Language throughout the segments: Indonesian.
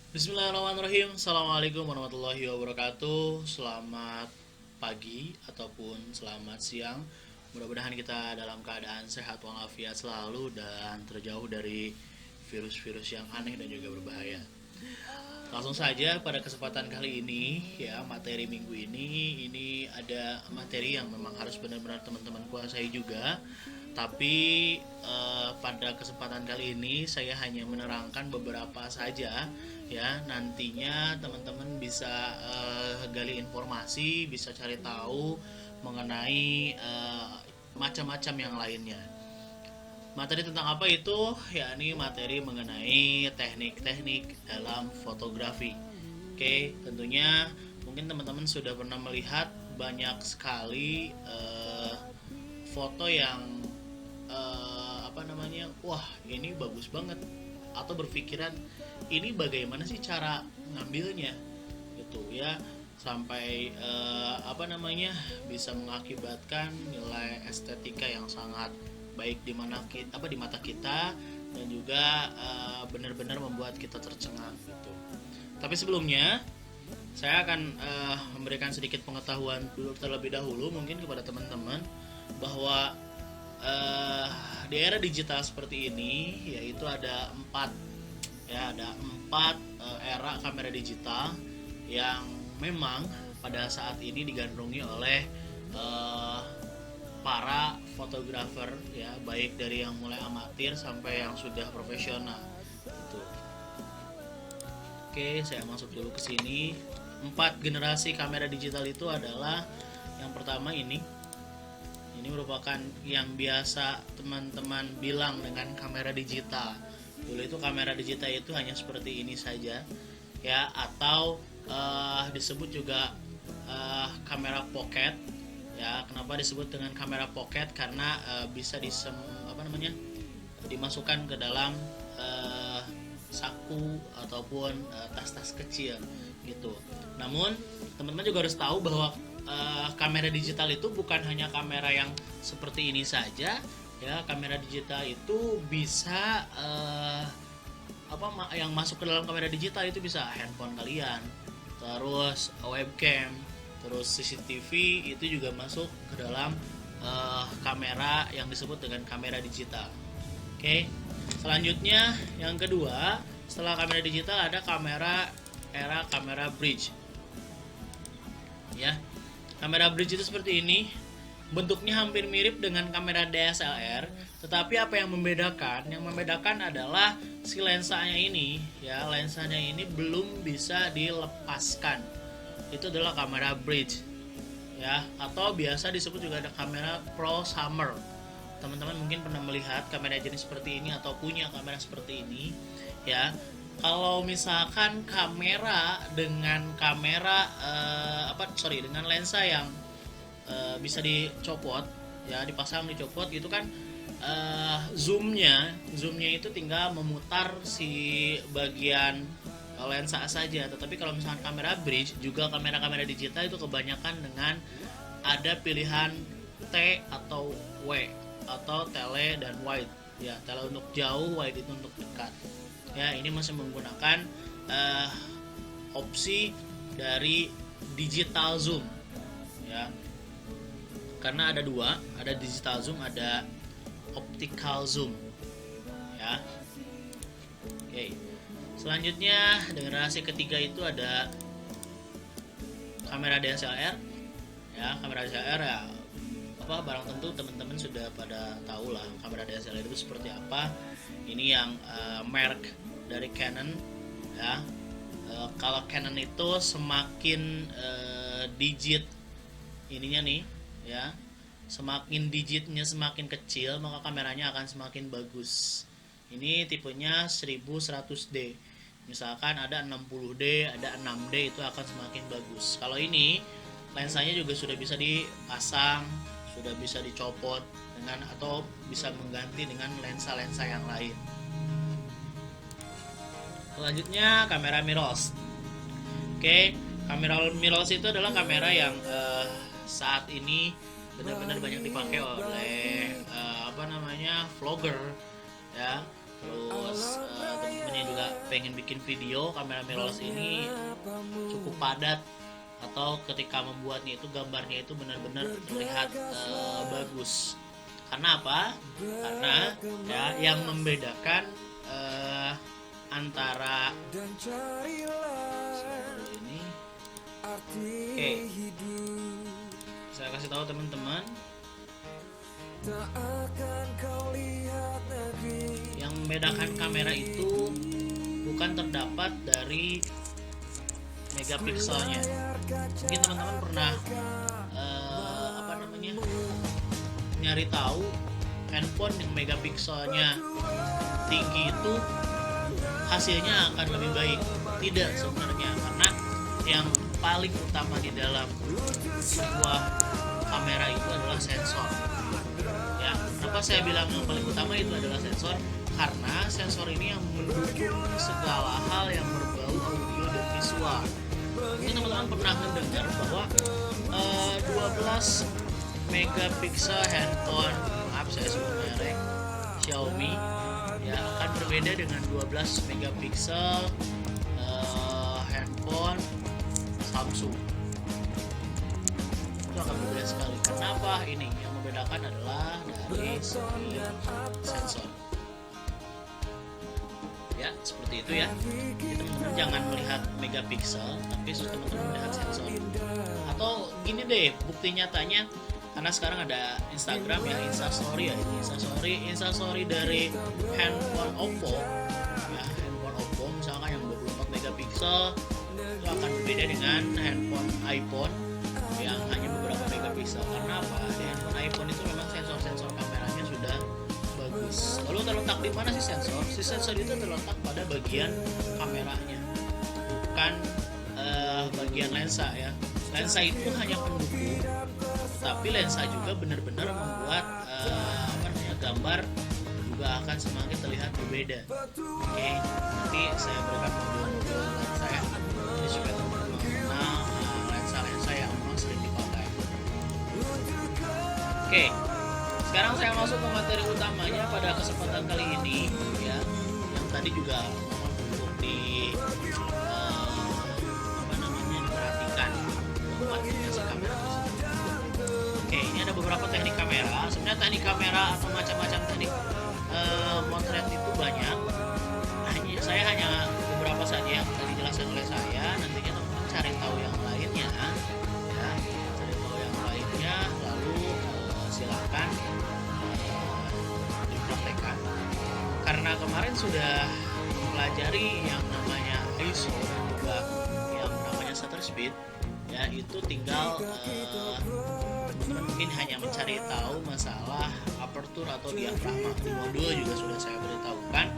Bismillahirrahmanirrahim. Assalamualaikum warahmatullahi wabarakatuh. Selamat pagi ataupun selamat siang. Mudah-mudahan kita dalam keadaan sehat walafiat selalu dan terjauh dari virus-virus yang aneh dan juga berbahaya. Langsung saja pada kesempatan kali ini ya, materi minggu ini ada materi yang memang harus benar-benar teman-teman kuasai juga. Tapi pada kesempatan kali ini saya hanya menerangkan beberapa saja ya. Nantinya teman-teman bisa gali informasi, bisa cari tahu mengenai macam-macam yang lainnya. Materi tentang apa itu? Yakni materi mengenai teknik-teknik dalam fotografi. Oke, tentunya mungkin teman-teman sudah pernah melihat banyak sekali foto yang wah ini bagus banget, atau berpikiran ini bagaimana sih cara ngambilnya gitu ya, sampai bisa mengakibatkan nilai estetika yang sangat baik di mana kita di mata kita, dan juga benar-benar membuat kita tercengang gitu. Tapi sebelumnya saya akan memberikan sedikit pengetahuan dulu terlebih dahulu mungkin kepada teman-teman bahwa uh, di era digital seperti ini yaitu ada empat era kamera digital yang memang pada saat ini digandrungi oleh uh, para fotografer ya, baik dari yang mulai amatir sampai yang sudah profesional gitu. Oke, saya masuk dulu ke sini. Empat generasi kamera digital itu adalah yang pertama ini merupakan yang biasa teman-teman bilang dengan kamera digital. Dulu itu kamera digital itu hanya seperti ini saja ya, atau disebut juga kamera pocket ya. Kenapa disebut dengan kamera pocket? Karena bisa dimasukkan ke dalam saku ataupun tas-tas kecil gitu. Namun teman-teman juga harus tahu bahwa kamera digital itu bukan hanya kamera yang seperti ini saja ya. Kamera digital itu bisa yang masuk ke dalam kamera digital itu bisa handphone kalian, terus webcam, terus CCTV itu juga masuk ke dalam kamera yang disebut dengan kamera digital. Oke, selanjutnya yang kedua setelah kamera digital ada kamera bridge ya. Kamera bridge itu seperti ini. Bentuknya hampir mirip dengan kamera DSLR, tetapi apa yang membedakan? Yang membedakan adalah si lensanya ini ya, lensanya ini belum bisa dilepaskan. Itu adalah kamera bridge ya, atau biasa disebut juga ada kamera prosumer. Teman-teman mungkin pernah melihat kamera jenis seperti ini atau punya kamera seperti ini ya. Kalau misalkan kamera dengan dengan lensa yang bisa dicopot ya, dipasang dicopot gitu kan, zoomnya itu tinggal memutar si bagian lensa saja. Tetapi kalau misalkan kamera bridge, juga kamera-kamera digital itu kebanyakan dengan ada pilihan T atau W, atau tele dan wide ya. Tele untuk jauh, wide itu untuk dekat ya. Ini masih menggunakan opsi dari digital zoom ya, karena ada dua, ada digital zoom, ada optical zoom ya. Oke, selanjutnya generasi ketiga itu ada kamera DSLR ya. Kamera DSLR ya, barang tentu teman-teman sudah pada tahu lah kamera DSLR itu seperti apa. Ini yang merek dari Canon ya. Kalau Canon itu semakin digit ininya nih ya, semakin digitnya semakin kecil maka kameranya akan semakin bagus. Ini tipenya 1100D. Misalkan ada 60D, ada 6D, itu akan semakin bagus. Kalau ini lensanya juga sudah bisa dipasang, sudah bisa dicopot dengan, atau bisa mengganti dengan lensa-lensa yang lain. Selanjutnya kamera mirrorless. Oke, kamera mirrorless itu adalah kamera yang saat ini benar-benar banyak dipakai oleh vlogger ya. Terus teman-temannya juga pengen bikin video, kamera mirrorless ini cukup padat, atau ketika membuatnya itu gambarnya itu benar-benar terlihat bagus. Karena apa? Karena ya yang membedakan antara ini, oke, saya kasih tahu teman-teman, yang membedakan kamera itu bukan terdapat dari megapikselnya. Mungkin teman-teman pernah nyari tahu handphone yang megapikselnya tinggi itu hasilnya akan lebih baik. Tidak sebenarnya, karena yang paling utama di dalam sebuah kamera itu adalah sensor. Ya, kenapa saya bilang yang paling utama itu adalah sensor? Karena sensor ini yang mendukung segala hal yang berbau audio dan visual. Mungkin teman-teman pernah mendengar bahwa 12 megapiksel handphone, maaf saya sebut merek, Xiaomi, ya akan berbeda dengan 12 megapiksel handphone Samsung. Itu akan berbeda sekali. Kenapa? Ini yang membedakan adalah dari segi sensor. Ya, seperti itu ya. Jadi teman-teman jangan melihat megapiksel, tapi teman-teman melihat sensor. Atau gini deh, bukti nyatanya, karena sekarang ada Instagram ya, Instastory ya, Instastory dari handphone Oppo, ya, handphone Oppo misalkan yang 24 megapiksel itu akan berbeda dengan handphone iPhone yang hanya beberapa megapiksel. Karena apa? Di handphone iPhone itu memang sensor kameranya sudah bagus. Lalu terletak di mana sih sensor? Si sensor itu terletak pada bagian kameranya, bukan bagian lensa ya. Lensa itu hanya pendukung, tapi lensa juga benar-benar membuat gambar juga akan semakin terlihat berbeda. Oke, nanti saya berikan modul lensa ya, jadi supaya teman-teman mengenal lensa-lensa yang memang sering dipakai. Oke, sekarang saya masuk ke materi utamanya pada kesempatan kali ini ya, yang tadi juga untuk diperhatikan si kamera tersebut. Oke, ini ada beberapa teknik kamera. Sebenarnya teknik kamera atau macam-macam teknik motret itu banyak. Saya hanya beberapa saja yang tadi dijelaskan oleh saya. Nantinya teman-teman cari tahu yang lainnya, ya, cari tahu yang lainnya, lalu silakan dipraktekkan. Karena kemarin sudah mempelajari yang namanya ISO dan juga yang namanya shutter speed, ya itu tinggal mungkin hanya mencari tahu masalah aperture atau diafragma. Di modul juga sudah saya beritahukan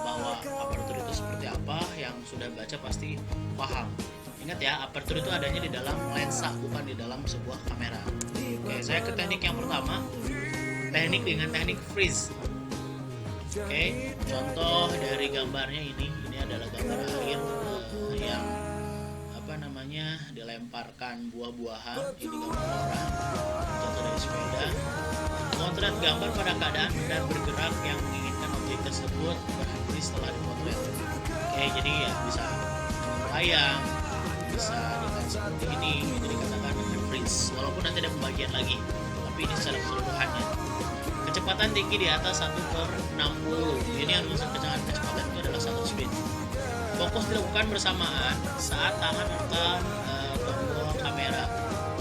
bahwa aperture itu seperti apa. Yang sudah baca pasti paham. Ingat ya, aperture itu adanya di dalam lensa, bukan di dalam sebuah kamera. Oke, saya ke teknik yang pertama, teknik dengan teknik freeze. Oke, contoh dari gambarnya ini adalah gambar air yang dilemparkan buah-buahan. Ini gambar orang jatuh dari sepeda. Memotret gambar pada keadaan benda bergerak yang menginginkan objek tersebut berhenti setelah dipotret. Oke, jadi ya bisa melayang, bisa dengan seperti ini, itu dikatakan dengan freeze. Walaupun nanti ada pembagian lagi, tapi ini secara keseluruhannya. Kecepatan tinggi di atas 1/60. Ini yang rumuskan kecepatan itu adalah shutter speed. Fokus dilakukan bersamaan saat tangan menekan tombol kamera.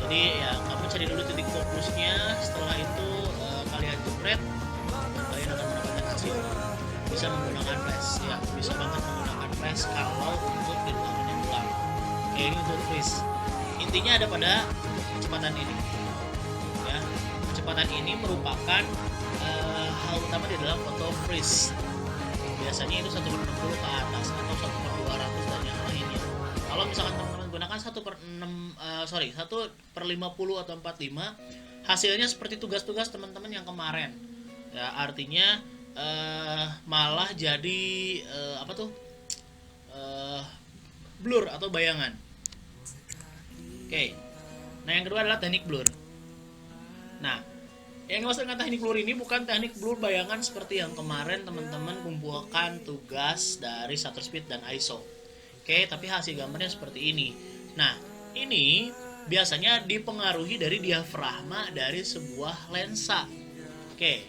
Jadi ya kamu cari dulu titik fokusnya. Setelah itu kalian jepret, kalian akan mendapatkan hasil. Bisa menggunakan flash, ya bisa banget menggunakan flash kalau untuk dilakukan yang ulang. Oke, ini untuk freeze. Intinya ada pada kecepatan ini. Ya, kecepatan ini merupakan hal utama di dalam foto freeze. Biasanya itu 1/60 ke atas atau 1/200 dan yang lainnya. Kalau misalkan teman-teman gunakan 1/50 atau 45, hasilnya seperti tugas-tugas teman-teman yang kemarin. Ya, artinya malah jadi blur atau bayangan. Oke. Nah, yang kedua adalah teknik blur. Nah, Yang dimaksud dengan teknik blur ini bukan teknik blur bayangan seperti yang kemarin teman-teman kumpulkan tugas dari shutter speed dan ISO. Oke, tapi hasil gambarnya seperti ini. Nah, ini biasanya dipengaruhi dari diafragma dari sebuah lensa. Oke,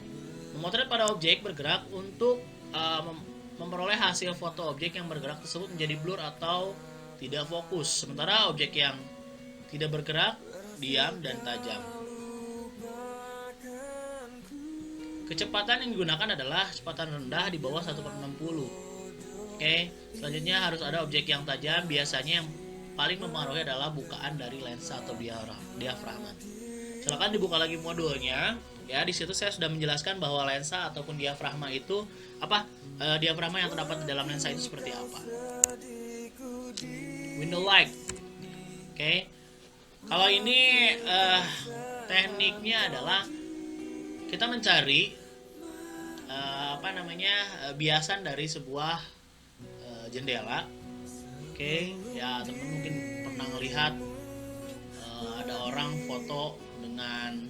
memotret pada objek bergerak untuk memperoleh hasil foto objek yang bergerak tersebut menjadi blur atau tidak fokus. Sementara objek yang tidak bergerak diam dan tajam. Kecepatan yang digunakan adalah kecepatan rendah di bawah 1/60. Oke, selanjutnya harus ada objek yang tajam. Biasanya yang paling mempengaruhi adalah bukaan dari lensa atau diafragma. Silakan dibuka lagi modulnya. Ya, di situ saya sudah menjelaskan bahwa lensa ataupun diafragma itu apa? Diafragma yang terdapat di dalam lensa itu seperti apa. Window light. Oke. Kalau ini tekniknya adalah kita mencari biasan dari sebuah jendela. Oke, ya teman-teman mungkin pernah melihat ada orang foto dengan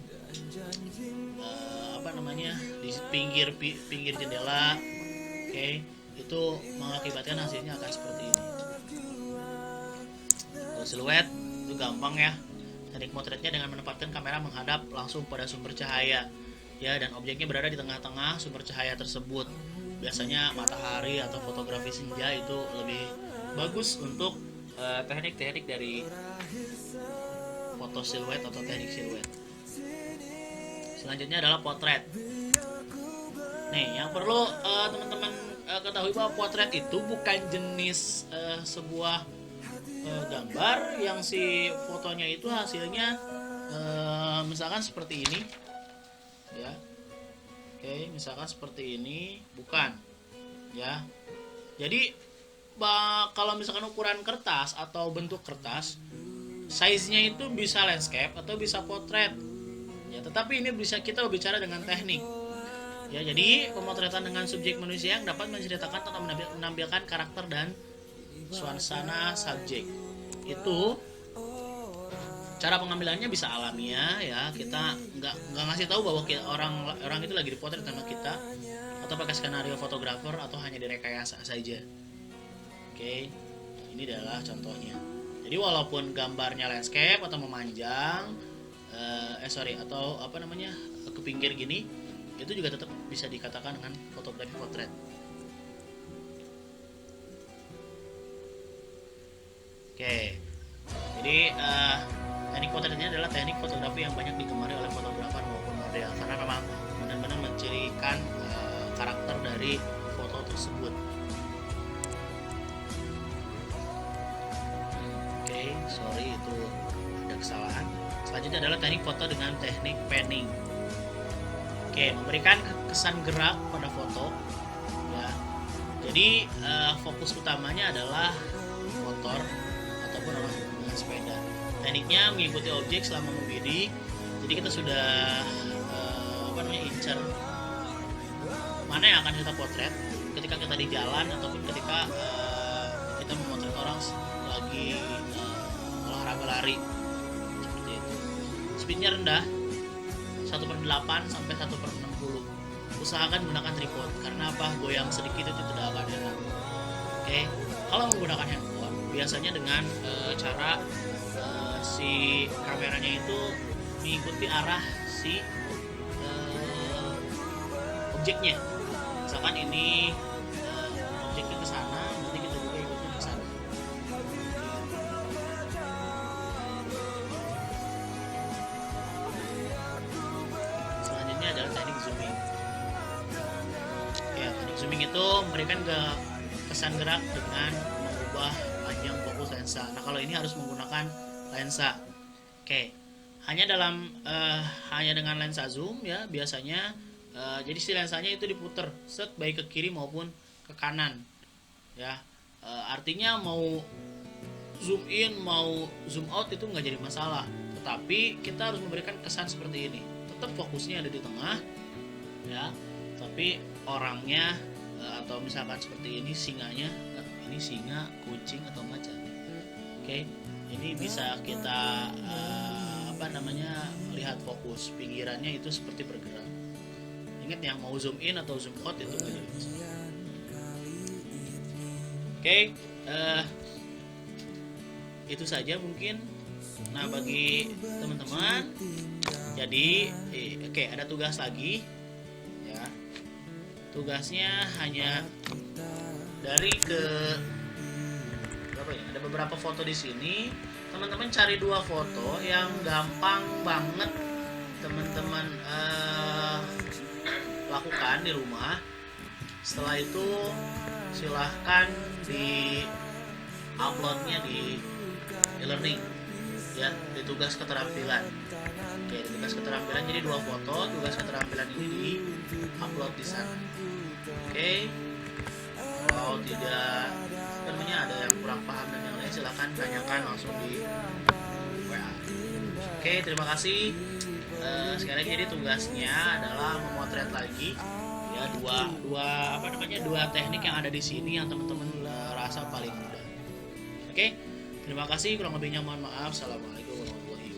di pinggir jendela. Oke, itu mengakibatkan hasilnya akan seperti ini. Kalau siluet itu gampang ya. Teknik motretnya dengan menempatkan kamera menghadap langsung pada sumber cahaya, ya, dan objeknya berada di tengah-tengah sumber cahaya tersebut. Biasanya matahari atau fotografi senja itu lebih bagus untuk teknik-teknik dari foto siluet atau teknik siluet. Selanjutnya adalah potret. Nih, yang perlu teman-teman ketahui bahwa potret itu bukan jenis sebuah gambar yang si fotonya itu hasilnya misalkan seperti ini, ya. Oke, misalkan seperti ini, bukan, ya. Jadi kalau misalkan ukuran kertas atau bentuk kertas, size-nya itu bisa landscape atau bisa potret, ya. Tetapi ini bisa kita berbicara dengan teknik, ya. Jadi pemotretan dengan subjek manusia yang dapat menceritakan atau menampilkan karakter dan suasana subjek. Itu cara pengambilannya bisa alamiah, ya. Kita nggak ngasih tahu bahwa orang itu lagi dipotret sama kita, atau pakai skenario fotografer, atau hanya direkayasa saja. Oke, ini adalah contohnya. Jadi walaupun gambarnya landscape atau memanjang, atau ke pinggir gini, itu juga tetap bisa dikatakan dengan fotografi potret. Oke, jadi teknik potret ini adalah teknik fotografi yang banyak digemari oleh fotografer maupun model, karena memang benar-benar mencirikan karakter dari foto tersebut. Oke, sorry itu ada kesalahan. Selanjutnya adalah teknik foto dengan teknik panning. Oke, memberikan kesan gerak pada foto, ya. Jadi fokus utamanya adalah motor ataupun orang dengan sepeda. Tekniknya mengikuti objek selama membidik. Jadi kita sudah incer mana yang akan kita potret ketika kita di jalan ataupun ketika kita memotret orang lagi olahraga lari, seperti itu. Speednya rendah, 1/8 sampai 1/60. Usahakan gunakan tripod, karena apa? Goyang sedikit itu tidak akan enak. Oke, kalau menggunakan handphone biasanya dengan cara si kameranya itu mengikuti arah si objeknya. Misalkan ini objeknya ke sana, nanti kita juga ikutin ke sana. Selanjutnya adalah teknik zooming. Ya, teknik zooming itu memberikan kesan gerak dengan mengubah panjang fokus lensa. Nah, kalau ini harus menggunakan lensa. Oke, hanya dengan lensa zoom, ya, biasanya jadi si lensanya itu diputer baik ke kiri maupun ke kanan, ya. Artinya mau zoom in mau zoom out itu nggak jadi masalah, tetapi kita harus memberikan kesan seperti ini. Tetap fokusnya ada di tengah, ya, tapi orangnya atau misalkan seperti ini singanya, ini singa, kucing atau macan. Oke, ini bisa kita lihat fokus pinggirannya itu seperti bergerak. Ingat yang mau zoom in atau zoom out itu nggak jadi masalah. Oke, itu saja mungkin. Nah, bagi teman-teman, jadi oke, ada tugas lagi ya. Tugasnya hanya dari ke berapa ya? Ada beberapa foto di sini. Teman-teman cari 2 foto yang gampang banget teman-teman lakukan di rumah. Setelah itu silahkan di uploadnya di e-learning ya, di tugas keterampilan. Oke, di tugas keterampilan jadi 2 foto tugas keterampilan ini di upload di sana. Oke, kalau tidak ada yang kurang paham dan yang lain silahkan tanyakan langsung di WA. Oke, terima kasih. Sekali lagi, jadi tugasnya adalah memotret lagi ya dua teknik yang ada di sini yang teman-teman rasa paling mudah. Oke, terima kasih, kurang lebihnya mohon maaf. Assalamualaikum warahmatullahi wabarakatuh.